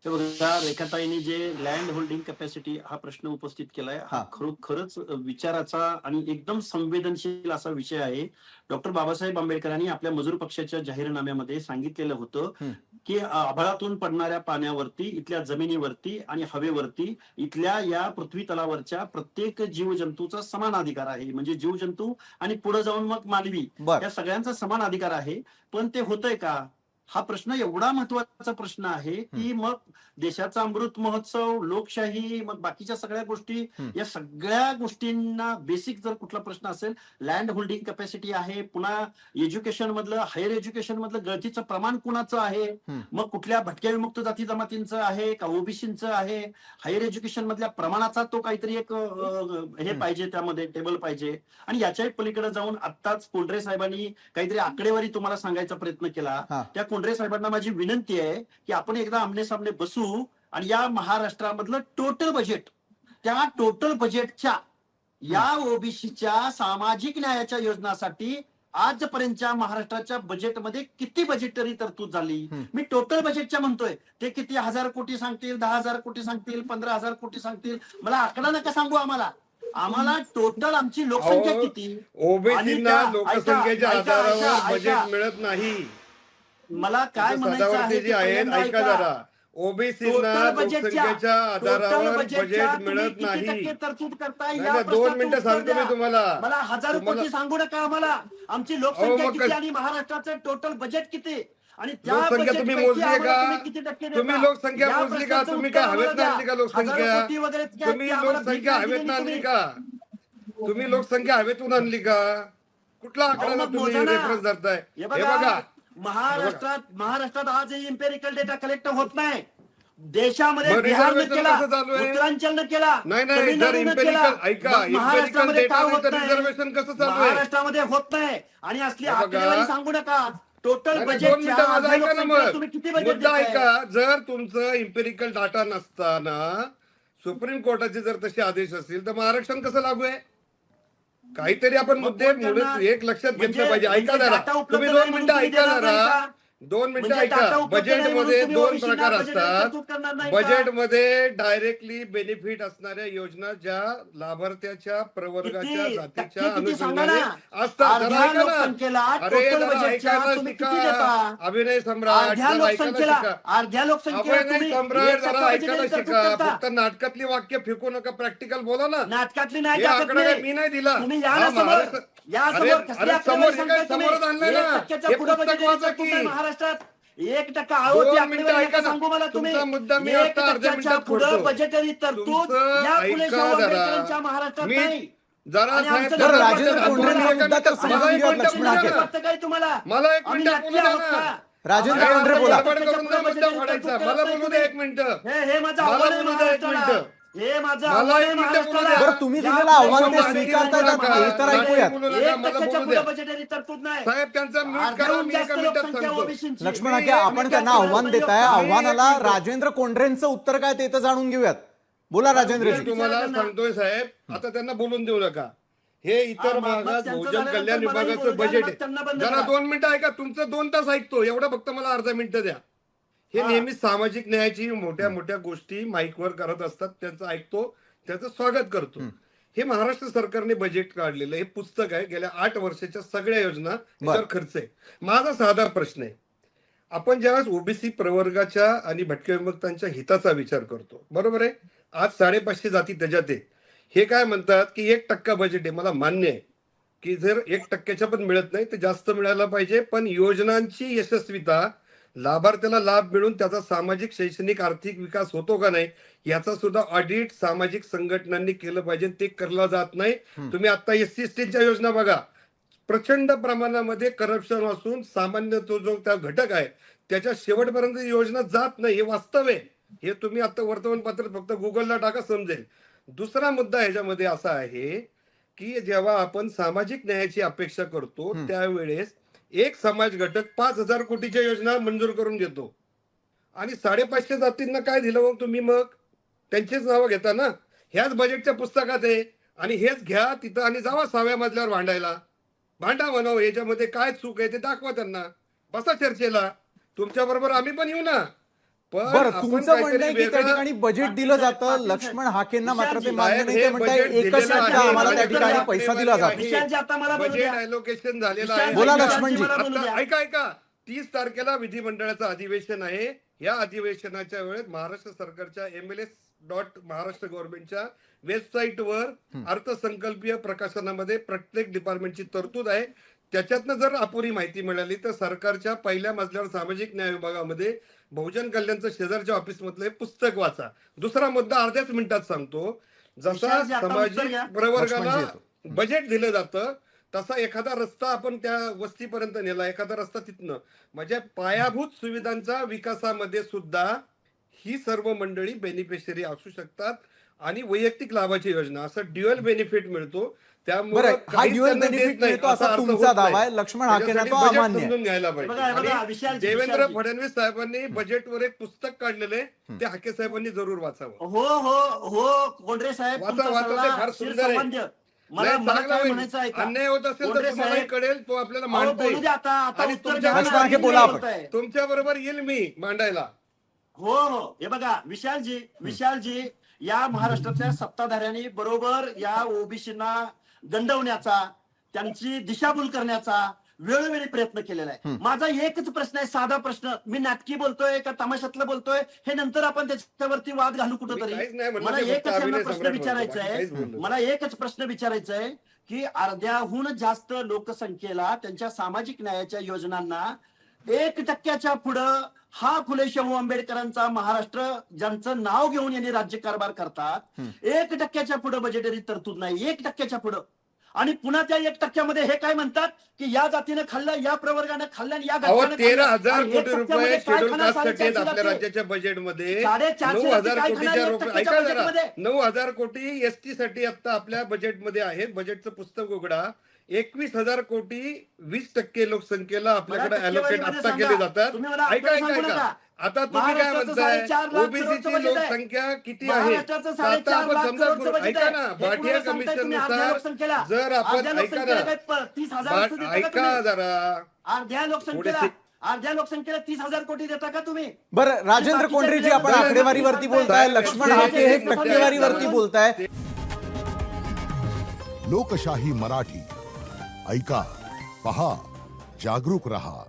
हे बघा, रेखाताईंनी जे लँड होल्डिंग कॅपॅसिटी हा प्रश्न उपस्थित केलाय, हा हां. खरोखरच विचाराचा आणि एकदम संवेदनशील असा विषय आहे. डॉक्टर बाबासाहेब आंबेडकरांनी आपल्या मजूर पक्षाच्या जाहीरनाम्यामध्ये सांगितलेलं होतं, हं. की आभाळातून पडणाऱ्या पाण्यावरती, इथल्या जमिनीवरती आणि हवेवरती, इथल्या या पृथ्वी तलावरच्या प्रत्येक जीवजंतूचा समान अधिकार आहे. म्हणजे जीवजंतू आणि पुढे जाऊन मग मानवी, बरं. या सगळ्यांचा समान अधिकार आहे. पण ते होतंय का? हा प्रश्न एवढा महत्वाचा प्रश्न आहे, हं, की मग देशाचा अमृत महोत्सव, लोकशाही, मग बाकीच्या सगळ्या गोष्टी, हं, या सगळ्या गोष्टींना बेसिक जर कुठला प्रश्न असेल, लँड होल्डिंग कॅपॅसिटी आहे, पुन्हा एज्युकेशन मधलं, हायर एज्युकेशन मधलं गळतीचं प्रमाण कुणाचं आहे, हं, मग कुठल्या भटक्या विमुक्त जाती जमातींचं आहे का ओबीसीचं आहे, हायर एज्युकेशन मधल्या प्रमाणाचा तो काहीतरी एक हे हं. पाहिजे, त्यामध्ये टेबल पाहिजे. आणि याच्याही पलीकडे जाऊन आत्ताच कोंढरे साहेबांनी काहीतरी आकडेवारी तुम्हाला सांगायचा प्रयत्न केला. हां. त्या कोंढरे साहेबांना माझी विनंती आहे, की आपण एकदा आमने-सामने बसू आणि या महाराष्ट्रामधलं टोटल बजेट, त्या टोटल बजेटच्या हं, या ओबीसीच्या सामाजिक न्यायाच्या योजनासाठी आजपर्यंतच्या महाराष्ट्राच्या बजेटमध्ये किती बजेटरी तरतूद झाली. हं. मी टोटल बजेटच्या म्हणतोय. ते किती 1000 कोटी सांगतील, 10,000 कोटी सांगतील, 15,000 कोटी सांगतील. मला आकडा नका सांगू आम्हाला. आम्हाला टोटल आमची लोकसंख्या अहो, किती आणि ओबीसींना त्या ऐका, लोकसंख्येच्या ऐका, ऐका, आधारावर बजेट ऐका. मिळत नाही. मला काय तुमच्या म्हणायचं आहे सदावर्ती ते जी आहेत, पहिल्यांदा ऐका ऐका. जरा. ओबीसींना टोटल बजेटच्या लोकसंख्येच्या टोटल आधारावर बजेटच्या बजेट तुम्ही मिळत किती नाही. टक्के तरतूद करताय, नाही या नाही, 2 प्रश्नाचं मिनिटं उत्तर सांगतो मी द्या. तुम्हाला. मला 1000 तुम्हाला कोटी सांगू नका आम्हाला. आमची अहो लोकसंख्या मग किती आणि महाराष्ट्राचं टोटल बजेट किती आणि त्या लोकसंख्या बजेट तुम्ही पैकी मोजलीये आम्हाला का? तुम्ही किती टक्के तुम्ही देता, लोकसंख्या या मोजली का? प्रश्नाचं तुम्ही उत्तर काय आम्हाला हवेत द्या. आणली का हजारो लोकसंख्या? कोटी वगैरे काय तुम्ही ती आम्हाला भीक लोकसंख्या नाही हवेतनं दिलेली आणली तुम्ही. का? तुम्ही लोकसंख्या हवेतून आणली का? कुठला अहो आकड्याला मग मोजा तुम्ही ना. रेफरन्स धरताय? हे हे बघा, बघा, हे बघा. महाराष्ट्रात आजही इम्पेरिकल डेटा कलेक्ट होत नाही. देशामध्ये मग बिहारनं रिझर्वेशन केला, कसं चालू आहे? उत्तरांचलनं केला, नाही नाही, जर तमिळनाडूनं केला, इम्पेरिकल ऐका, मग इम्पेरिकल महाराष्ट्रामध्ये डेटा का नाही होत तर नाही? रिझर्वेशन कसं चालू आहे? महाराष्ट्रामध्ये होत नाही. आणि असली हे आकडेवारी बघा, सांगू नका. टोटल नाही नाही, 2 बजेटच्या मिनिटं माझं अर्ध्या ऐका ना. लोकसंख्येला मग तुम्ही किती बजेट मुद्दा देताय? ऐका. जर तुमचं इम्पेरिकल डाटा नसताना सुप्रीम कोर्टाचे जर तसे आदेश असतील तर मग आरक्षण कसं लागू आहे? काहीतरी आपण मग मुद्दे कोण करणार? एक लक्षात घेतलं म्हणजे पाहिजे. ऐका म्हणजे जरा, डाटा उपलब्ध तुम्ही नाही 2 म्हणून मिनिटं तुम्ही ऐका देणार नाही जरा. का? 2 मिनिटं म्हणजे ऐका. डाटा उपलब्ध नाही म्हणून बजेटमध्ये तुम्ही 2 ओबीसीना प्रकार बजेटरी असतात. तरतूद करणार नाही का? बजेटमध्ये डायरेक्टली बेनिफिट असणाऱ्या योजना ज्या लाभार्थ्याच्या प्रवर्गाच्या किती जातीच्या टक्के किती सांगा अनुषंगाने ना. असतात. जरा अर्ध्या ऐका ना. लोकसंख्येला अरे टोटल जरा बजेटच्या ऐकायला तुम्ही शिका. किती देता? अभिनय सम्राट, अर्ध्या जरा ऐकायला लोकसंख्येला शिका. अर्ध्या लोकसंख्येला अभिनय तुम्ही सम्राट, 1% जरा ऐकायला बजेटरी तरतूद शिका. करता. फक्त नाटकातली वाक्य फेकू नका, प्रॅक्टिकल बोला ना. नाटकातली नाही हे टाकत आकडा काय नाही. मी नाही दिला. तुम्ही या हा ना समोर, महाराष्ट्र. या अरे समोर कसली अरे, समोर आकडेवारी हे काय सांगताय तुम्ही? समोरच आणलंय ना. 1%च्या हे पुढे पुस्तक बजेटरी वाचा तरतूद की. नाही महाराष्ट्रात. 1% अहो, ती 2 मिनिटं आकडेवारी ऐका नका ना. सांगू मला तुम्ही. तुमचा मुद्दा मी 1% आता अर्ध्या च्या मिनिटात पुढे फोडतो. बजेटरी तरतूद तुमचं या फुले ऐका शाहू जरा. आंबेडकरांच्या महाराष्ट्रात मी नाही. जरा आणि साहेब, आमचं तर जरा राजेंद्र ऐका ना. कोंढरेंचा ऐका मुद्दा ना. तर समजून मला एक घेऊयात, मिनिटं लक्ष्मण बोलू हाके. द्या वाटतं ना. काय तुम्हाला? मला एक आम्ही मिनिटं नक्की बोलू द्या आहोत ना. का? राजेंद्र आम्हाला कोंढरे वाटतं बोला. या गडबड करून पुढे ना मुद्दा बजेटरी फाडायचा. तरतूद मला करत नाही बोलू द्या तुम्ही. 1 मिनिटं. हे माझं मला आव्हान आहे बोलू द्या 1 महाराष्ट्राला. मिनिटं. हे माझं मला आव्हान आहे 1 मिनिटं बोलू महाराष्ट्राला. द्या. बरं, तुम्ही या दिलेलं पुढे आव्हान शाहू ते नाटकी स्वीकारतायत बोलू आता. नका. हे तर नाटकी ऐकूयात. बोलू नका. 1% मला च्या बोलू पुढे द्या. बजेटरी तरतूद नाही. साहेब त्यांचा म्यूट करा. अर्ध्याहून मी जास्त 1 मिनिटात लोकसंख्या सांगतो. ओबीसींची. लक्ष्मण हाके, मी- आपण त्यांना आव्हान देताय. मी- आव्हानाला एक मिनिटं. राजेंद्र कोंढरेंचं उत्तर काय ते तर जाणून घेऊयात. बोला मी राजेंद्रजी. तुम्हाला त्यांना. सांगतोय साहेब, आता त्यांना बोलून देऊ नका. हे इतर मग भागात त्यांचं बहुजन झाल्यानंतर कल्याण मलाही बोलू विभागाचं द्या, बजेट मग त्यांना आहे. बंद जरा करा. 2 मिनिटं ऐका. तुमचं 2 तास ऐकतो, एवढं फक्त मला अर्धा मिनिटं द्या. हे हा. नेहमी सामाजिक न्यायाची मोठ्या मोठ्या गोष्टी माईकवर करत असतात, त्यांचं ऐकतो, त्याचं स्वागत करतो. हे महाराष्ट्र सरकारने बजेट काढलेलं हे पुस्तक आहे. गेल्या 8 वर्षाच्या सगळ्या योजना याच्यावर खर्च आहे. माझा साधा प्रश्न आहे, आपण ज्यावेळेस ओबीसी प्रवर्गाच्या आणि भटक्या विमुक्तांच्या हिताचा विचार करतो, बरोबर आहे. आज 550 जाती त्याच्यात आहे. हे काय म्हणतात की 1% बजेट आहे. मला मान्य आहे की जर 1%च्या पण मिळत नाही तर जास्त मिळायला पाहिजे. पण योजनांची यशस्वीता, लाभार्थ्याला लाभ मिळून त्याचा सामाजिक, शैक्षणिक, आर्थिक विकास होतो का नाही याचा सुद्धा ऑडिट सामाजिक संघटनांनी केलं पाहिजे. ते केलं जात नाही. तुम्ही आता एससी एसटीच्या योजना बघा, प्रचंड प्रमाणामध्ये करप्शन असून सामान्य तो जो त्या घटक आहे त्याच्या शेवटपर्यंत योजना जात नाही. हे वास्तव आहे. हे तुम्ही आता वर्तमानपत्र फक्त गुगलला टाका, समजेल. दुसरा मुद्दा ह्याच्यामध्ये असा आहे की जेव्हा आपण सामाजिक न्यायाची अपेक्षा करतो त्यावेळेस एक समाज घटक 5,000 कोटीच्या योजना मंजूर करून घेतो आणि 550 जातींना काय दिलं मग तुम्ही? मग त्यांचीच नावं घेता ना. ह्याच बजेटच्या पुस्तकात आहे. आणि हेच घ्या तिथं आणि जावा 6व्या मजल्यावर भांडायला. भांडा म्हणावं, याच्यामध्ये काय चूक आहे ते दाखवा त्यांना. बसा चर्चेला. तुमच्या बरोबर आम्ही पण येऊ ना. पण बरं, आपण तुमचं काहीतरी म्हणणं आहे की त्या वेगळं- ठिकाणी बजेट दिलं जातं, लक्ष्मण हाकेंना मात्र ते मान्य साहेब, नाही. ते हे म्हणताय बजेट एकच दिलेलं टक्का आहे. आम्हाला त्या बजेट ठिकाणी दिलेलं पैसा आहे. दिला जातो. विशालजी, आता मला बोलू बजेट द्या. अलोकेशन झालेलं विशाल- आहे. बोला ऐका, लक्ष्मणजी. मला बोलू द्या. आता ऐका 30 तारखेला विधिमंडळाचं अधिवेशन आहे. या अधिवेशनाच्या वेळेस महाराष्ट्र सरकारच्या MLS.महाराष्ट्र गव्हर्नमेंटच्या वेबसाईटवर अर्थसंकल्पीय प्रकाशनामध्ये प्रत्येक डिपार्टमेंटची तरतूद आहे. त्याच्यातनं जर अपुरी माहिती मिळाली तर सरकारच्या पहिल्या मजल्यावर सामाजिक न्याय विभागामध्ये बहुजन कल्याणचं शेजारच्या ऑफिस मधलं पुस्तक वाचा. दुसरा मुद्दा अर्ध्याच मिनिटात सांगतो. जसा विशालजी, आता उत्तर सामाजिक घ्या. प्रवर्गाला लक्ष्मणजी येतो. बजेट दिलं जातं तसा एखादा रस्ता आपण त्या वस्तीपर्यंत नेला, एखादा रस्ता तिथनं म्हणजे पायाभूत सुविधांच्या विकासामध्ये सुद्धा ही सर्व मंडळी बेनिफिशरी असू शकतात आणि वैयक्तिक लाभाची योजना असं ड्युअल बेनिफिट मिळतो. त्यामुळे बरं, हा काहीच ड्युअल त्यांना देत बेनिफिट नाही, मिळतो असा असा अर्थ तुमचा होत दावा नाही. आहे. लक्ष्मण हाकेंना त्याच्यासाठी तो बजेट अमान्य आहे. समजून घ्यायला बघा, पाहिजे. आणि विशालजी, देवेंद्र विशालजी. फडणवीस साहेबांनी बजेटवर एक पुस्तक काढलेले ते हाके साहेबांनी जरूर वाचावं. हो हो हो कोंढरे साहेब, वाचा, तुमचा वाचा, ते सल्ला फार सुंदर आहे. शिरसंवाद्य. मला नाही, मला चांगलं काय होईल. म्हणायचं आहे का? अन्याय होत असेल तर कोंढरे तुम्हालाही साहेब, कळेल, तो आपल्याला अहो, मांडता बोलू द्या येईल. आता. आता आणि उत्तर तुमच्या द्या. लक्ष्मण हाके, बोला आपण. तुमच्या बरोबर येईल मी मांडायला. हो हो, हे बघा विशालजी या महाराष्ट्रातल्या सत्ताधाऱ्यांनी बरोबर या ओबीसींना गंडवण्याचा, त्यांची दिशाभूल करण्याचा वेळोवेळी प्रयत्न केलेला आहे. माझा एकच प्रश्न आहे, साधा प्रश्न. मी नाटकी बोलतोय का तमाशातलं बोलतोय हे नंतर आपण त्याच्यावरती वाद घालू मी कुठंतरी. काहीच नाही म्हणलं, मला मी फक्त एकच यांना अभिनय प्रश्न सम्राट विचारायचा बोलतो, बाकी काहीच आहे. बोललो मला एकच प्रश्न विचारायचा आहे की अर्ध्याहून जास्त लोकसंख्येला त्यांच्या सामाजिक न्यायाच्या योजनांना 1% पुढं हा फुले शाहू आंबेडकरांचा महाराष्ट्र ज्यांचं नाव घेऊन यांनी राज्यकारभार करतात, 1% पुढं बजेटरी तरतूद नाही, 1% पुढं. आणि पुन्हा त्या 1% हे काय म्हणतात की या जातीनं खाल्लं, या प्रवर्गानं खाल्लं आणि या अहो, घटकानं 13,000 आणि कोटी 1% रुपये मध्ये काय शेड्यूल खाणार? कास्ट साठी 450 आपल्या जाती. राज्याच्या बजेटमध्ये 450 9,000 काय कोटीच्या खाणार? रुपये 1% ऐका जरा, बजेटमध्ये. 9,000 कोटी एसटी साठी आता आपल्या बजेटमध्ये आहेत. बजेटचं पुस्तक उघडा. 21,000 कोटी 20% लोकसंख्येला आपल्याकडे मला अलोकेट टक्केवारीमध्ये आता सांगा. केले जातात. तुम्ही मला ऐका आकडे सांगू ऐका नका. आता तुम्ही काय महाराष्ट्राचं म्हणताय 4.5 लाख ओबीसीची करोडचं बजेट आहे. लोकसंख्या किती आहे? महाराष्ट्राचं आता 4.5 आपण लाख समजा करोडचं बजेट ऐका आहे. ना, हे भाटिया कुणाला सांगताय तुम्ही? अर्ध्या कमिशननुसार लोकसंख्येला जर आपण अर्ध्या ऐका लोकसंख्येला ना, काय 30,000 देता का ऐका तुम्ही? जरा अर्ध्या लोकसंख्येला थोडेसे- अर्ध्या लोकसंख्येला 30,000 कोटी देता का तुम्ही? बरं, राजेंद्र कोंढरेजी, आपण आकडेवारीवरती बोलताय, लक्ष्मण हाके हे टक्केवारीवरती बोलताय. लोकशाही मराठी ऐका, पहा, जागरूक रहा.